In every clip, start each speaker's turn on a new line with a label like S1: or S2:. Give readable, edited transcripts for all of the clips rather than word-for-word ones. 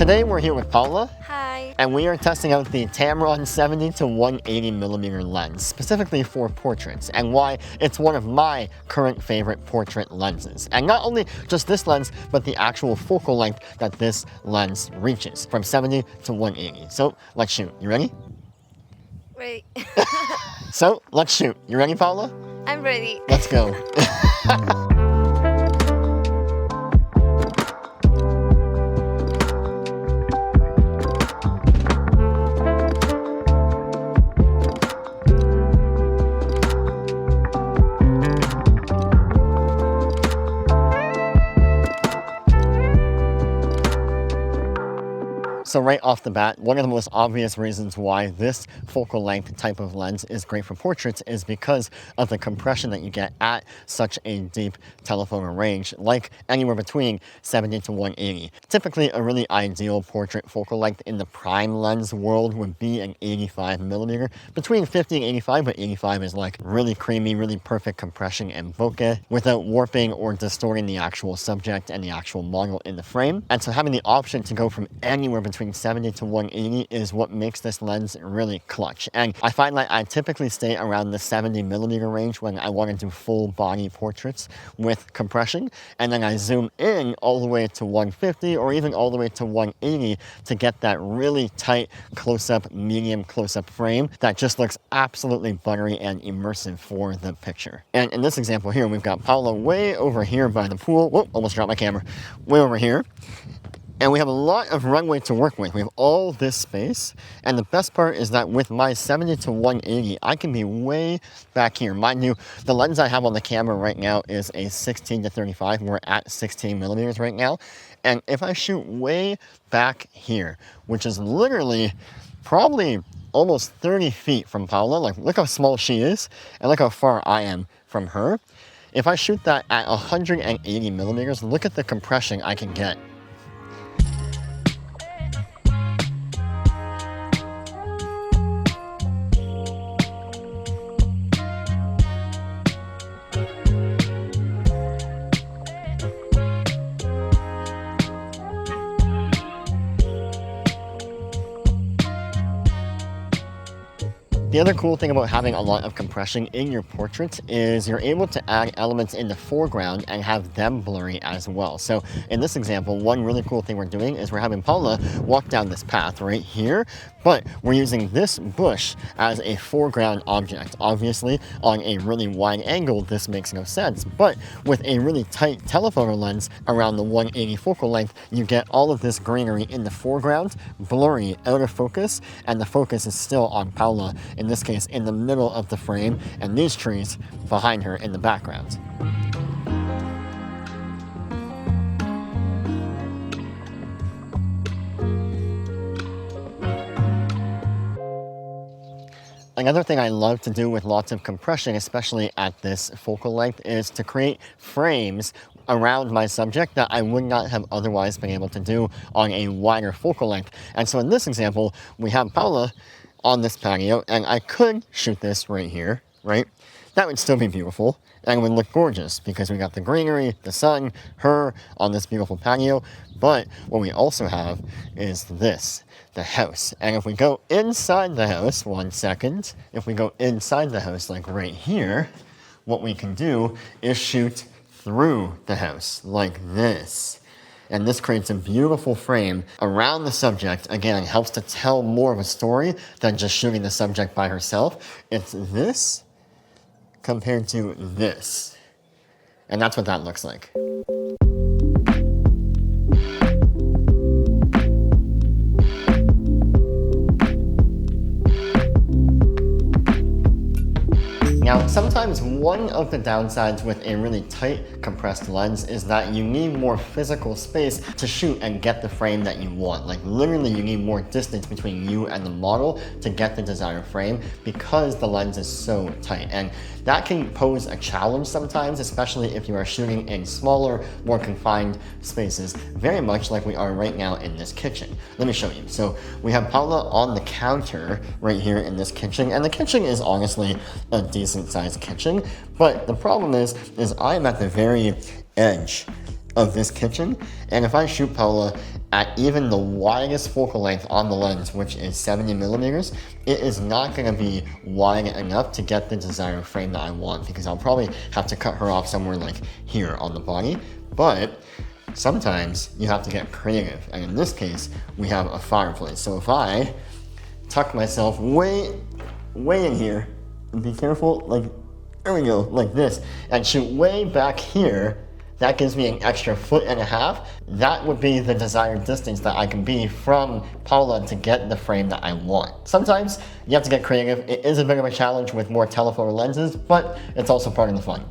S1: Today we're here with Paula,
S2: Hi.
S1: and we are testing out the Tamron 70 to 180 millimeter lens, specifically for portraits, and why it's one of my current favorite portrait lenses. And not only just this lens, but the actual focal length that this lens reaches, from 70 to 180. So let's shoot. You ready?
S2: Wait.
S1: So let's shoot. You ready, Paula?
S2: I'm ready.
S1: Let's go. So right off the bat, one of the most obvious reasons why this focal length type of lens is great for portraits is because of the compression that you get at such a deep telephoto range, like anywhere between 70 to 180. Typically, a really ideal portrait focal length in the prime lens world would be an 85 millimeter, between 50 and 85, but 85 is like really creamy, really perfect compression and bokeh without warping or distorting the actual subject and the actual model in the frame. And so having the option to go from anywhere between 70 to 180 is what makes this lens really clutch. And I find that I typically stay around the 70 millimeter range when I want to do full body portraits with compression. And then I zoom in all the way to 150 or even all the way to 180 to get that really tight close-up, medium close-up frame that just looks absolutely buttery and immersive for the picture. And in this example here, we've got Paula way over here by the pool. Whoa, almost dropped my camera. Way over here. And we have a lot of runway to work with. We have all this space. And the best part is that with my 70 to 180, I can be way back here. Mind you, the lens I have on the camera right now is a 16 to 35. We're at 16 millimeters right now. And if I shoot way back here, which is literally probably almost 30 feet from Paula, like look how small she is, and look how far I am from her. If I shoot that at 180 millimeters, look at the compression I can get. The other cool thing about having a lot of compression in your portraits is you're able to add elements in the foreground and have them blurry as well. So in this example, one really cool thing we're doing is we're having Paula walk down this path right here, but we're using this bush as a foreground object. Obviously, on a really wide angle, this makes no sense, but with a really tight telephoto lens around the 180 focal length, you get all of this greenery in the foreground, blurry, out of focus, and the focus is still on Paula, in this case in the middle of the frame, and these trees behind her in the background. Another thing I love to do with lots of compression, especially at this focal length, is to create frames around my subject that I would not have otherwise been able to do on a wider focal length. And so in this example, we have Paula on this patio, and I could shoot this right here, right? That would still be beautiful, and it would look gorgeous because we got the greenery, the sun, her on this beautiful patio. But what we also have is this, the house. And if we go inside the house, one second, if we go inside the house, like right here, what we can do is shoot through the house like this. And this creates a beautiful frame around the subject. Again, it helps to tell more of a story than just shooting the subject by herself. It's this compared to this. And that's what that looks like. Now, sometimes one of the downsides with a really tight compressed lens is that you need more physical space to shoot and get the frame that you want. Like literally you need more distance between you and the model to get the desired frame because the lens is so tight. And that can pose a challenge sometimes, especially if you are shooting in smaller, more confined spaces, very much like we are right now in this kitchen. Let me show you. So we have Paula on the counter right here in this kitchen, and the kitchen is honestly a decent sized kitchen, but the problem is I'm at the very edge of this kitchen, and if I shoot Paula at even the widest focal length on the lens, which is 70 millimeters, it is not going to be wide enough to get the desired frame that I want, because I'll probably have to cut her off somewhere like here on the body. But sometimes you have to get creative, and in this case, we have a fireplace. So if I tuck myself way in here, and be careful, like, there we go, like this, and shoot way back here, that gives me an extra 1.5 feet. That would be the desired distance that I can be from Paula to get the frame that I want. Sometimes you have to get creative. It is a bit of a challenge with more telephoto lenses, but it's also part of the fun.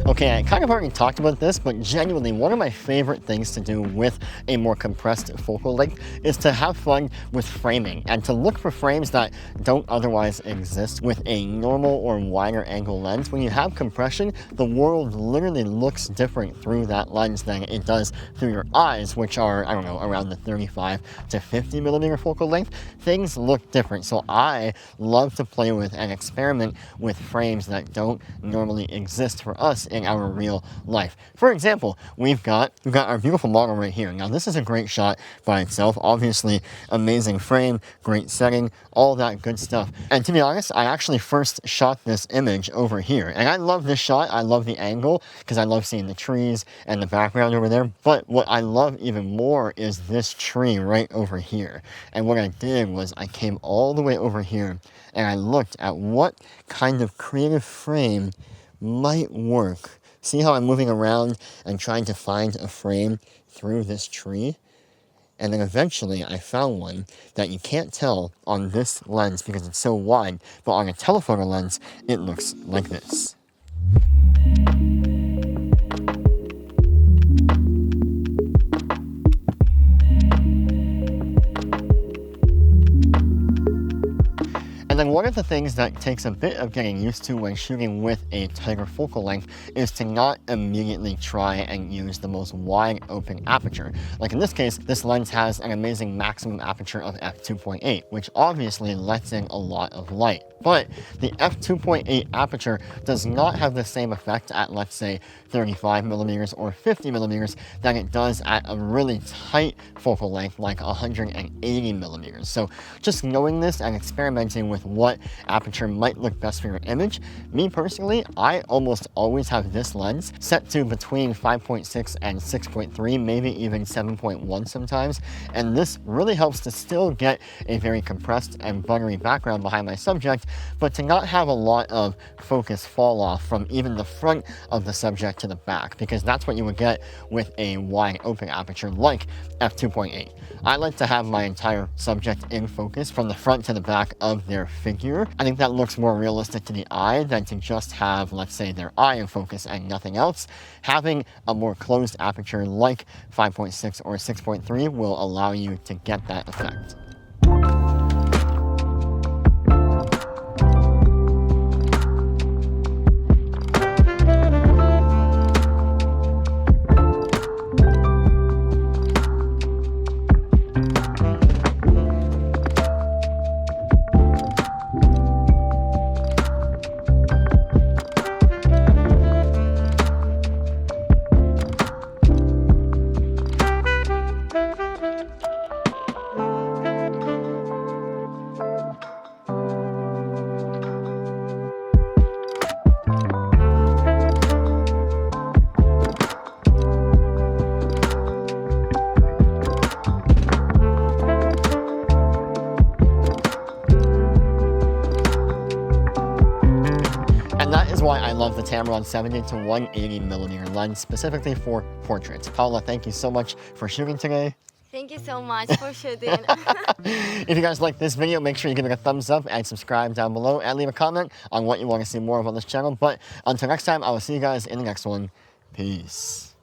S1: Okay, I kind of already talked about this, but genuinely one of my favorite things to do with a more compressed focal length is to have fun with framing and to look for frames that don't otherwise exist with a normal or wider angle lens. When you have compression, the world literally looks different through that lens than it does through your eyes, which are, I don't know, around the 35 to 50 millimeter focal length. Things look different, so I love to play with and experiment with frames that don't normally exist for us in our real life. For example, we've got our beautiful model right here. Now this is a great shot by itself. Obviously, amazing frame, great setting, all that good stuff. And to be honest, I actually first shot this image over here. And I love this shot. I love the angle because I love seeing the trees and the background over there. But what I love even more is this tree right over here. And what I did was I came all the way over here and I looked at what kind of creative frame might work. See how I'm moving around and trying to find a frame through this tree? And then eventually I found one that you can't tell on this lens because it's so wide, but on a telephoto lens, it looks like this. And then one of the things that takes a bit of getting used to when shooting with a tighter focal length is to not immediately try and use the most wide open aperture. Like in this case, this lens has an amazing maximum aperture of f2.8, which obviously lets in a lot of light. But the f2.8 aperture does not have the same effect at, let's say, 35 millimeters or 50 millimeters than it does at a really tight focal length like 180 millimeters. So just knowing this and experimenting with what aperture might look best for your image, me personally, I almost always have this lens set to between 5.6 and 6.3, maybe even 7.1 sometimes. And this really helps to still get a very compressed and buttery background behind my subject, but to not have a lot of focus fall off from even the front of the subject to the back, because that's what you would get with a wide open aperture like f2.8. I like to have my entire subject in focus from the front to the back of their figure. I think that looks more realistic to the eye than to just have, let's say, their eye in focus and nothing else. Having a more closed aperture like 5.6 or 6.3 will allow you to get that effect. And that is why I love the Tamron 70 to 180 millimeter lens, specifically for portraits. Paula, thank you so much for shooting today.
S2: Thank you so much for shooting.
S1: If you guys like this video, make sure you give it a thumbs up and subscribe down below and leave a comment on what you want to see more of on this channel. But until next time, I will see you guys in the next one. Peace.